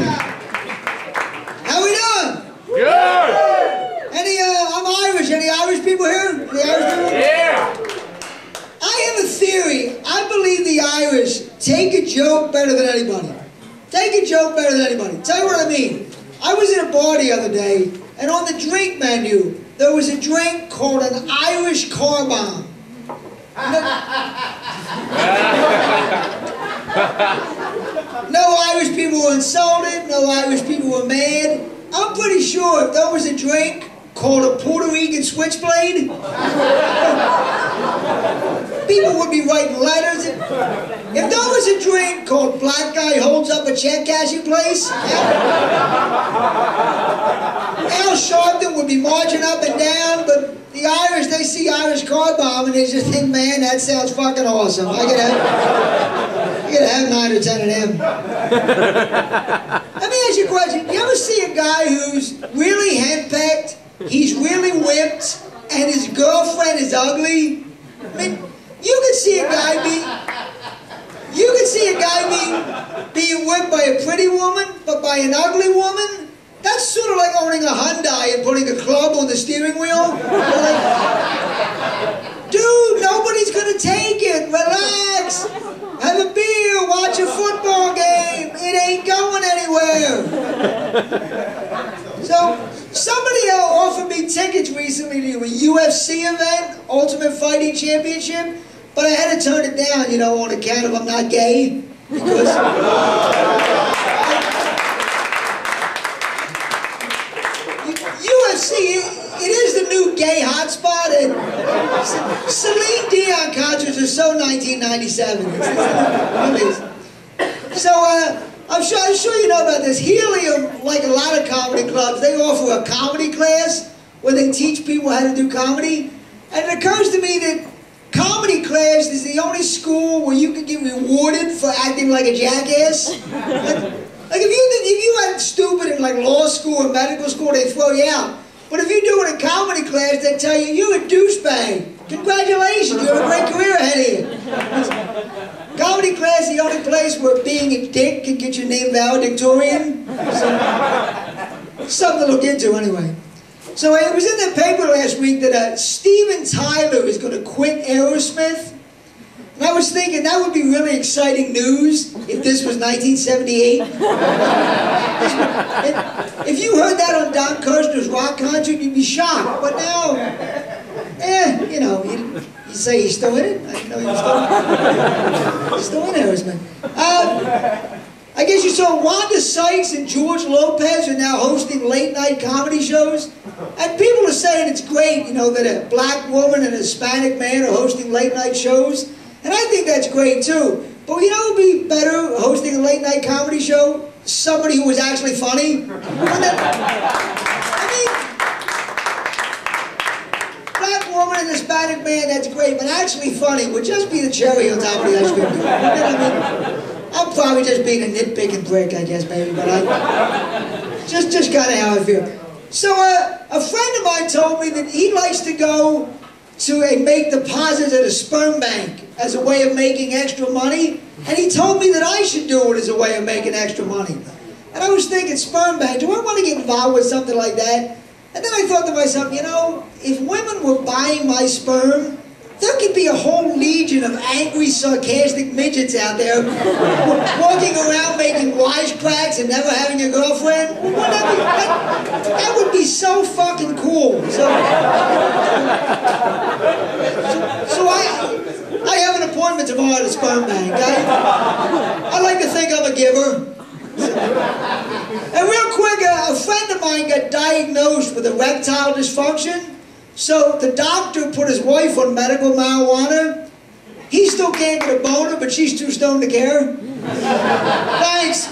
How we doing? Good! I'm Irish. Any Irish people here? Any Irish people? Yeah! I have a theory. I believe the Irish take a joke better than anybody. Take a joke better than anybody. Tell you what I mean. I was in a bar the other day, and on the drink menu, there was a drink called an Irish car bomb. No Irish people were insulted, no Irish people were mad. I'm pretty sure if there was a drink called a Puerto Rican switchblade, people would be writing letters. If there was a drink called Black Guy Holds Up a Check Cashing Place, Al Sharpton would be marching up and down, but the Irish, they see Irish car bomb and they just think, man, that sounds fucking awesome. I gotta have 9 or 10 of them. Let me ask you a question. You ever see a guy who's really henpecked, he's really whipped, and his girlfriend is ugly? I mean, you can see a guy being whipped by a pretty woman, but by an ugly woman? That's sort of like owning a Hyundai and putting a club on the steering wheel. Like, dude, nobody's gonna take it. Relax. Have a beer. Watch a football game. It ain't going anywhere. So, somebody offered me tickets recently to a UFC event, Ultimate Fighting Championship, but I had to turn it down, you know, on account of I'm not gay. Because UFC, it is the new gay hotspot, and Celine Dion concerts are so 1997. It's amazing. So, I'm sure you know about this. Helium, like a lot of comedy clubs, they offer a comedy class where they teach people how to do comedy. And it occurs to me that comedy class is the only school where you can get rewarded for acting like a jackass. Like if you act stupid in like law school or medical school, they throw you out. But if you do it in comedy class, they tell you, you're a douchebag. Congratulations, you have a great career ahead of you. Comedy class is the only place where being a dick can get your name valedictorian. Something to look into anyway. So it was in the paper last week that Steven Tyler is going to quit Aerosmith. And I was thinking that would be really exciting news if this was 1978. If you heard that on Don Kirshner's rock concert, you'd be shocked. But now, you know, you say he's still in it? I didn't know he was still in Aerosmith. I guess you saw Wanda Sykes and George Lopez are now hosting late-night comedy shows. And people are saying it's great, you know, that a black woman and a Hispanic man are hosting late-night shows. And I think that's great too. But you know what would be better hosting a late night comedy show? Somebody who was actually funny. I mean, black woman and Hispanic man, that's great, but actually funny would just be the cherry on top of the ice cream. You know what I mean? I'm probably just being a nitpicking prick, I guess, maybe, but just kind of how I feel. So a friend of mine told me that he likes to go to make deposits at a sperm bank as a way of making extra money, and he told me that I should do it as a way of making extra money. And I was thinking, sperm bank, do I want to get involved with something like that? And then I thought to myself, you know, if women were buying my sperm, there could be a whole legion of angry, sarcastic midgets out there walking around making wisecracks and never having a girlfriend. That would be so fucking cool. So I have an appointment tomorrow at a sperm bank. I like to think I'm a giver. And real quick, a friend of mine got diagnosed with erectile dysfunction. So the doctor put his wife on medical marijuana. He still can't get a boner, but she's too stoned to care. Thanks.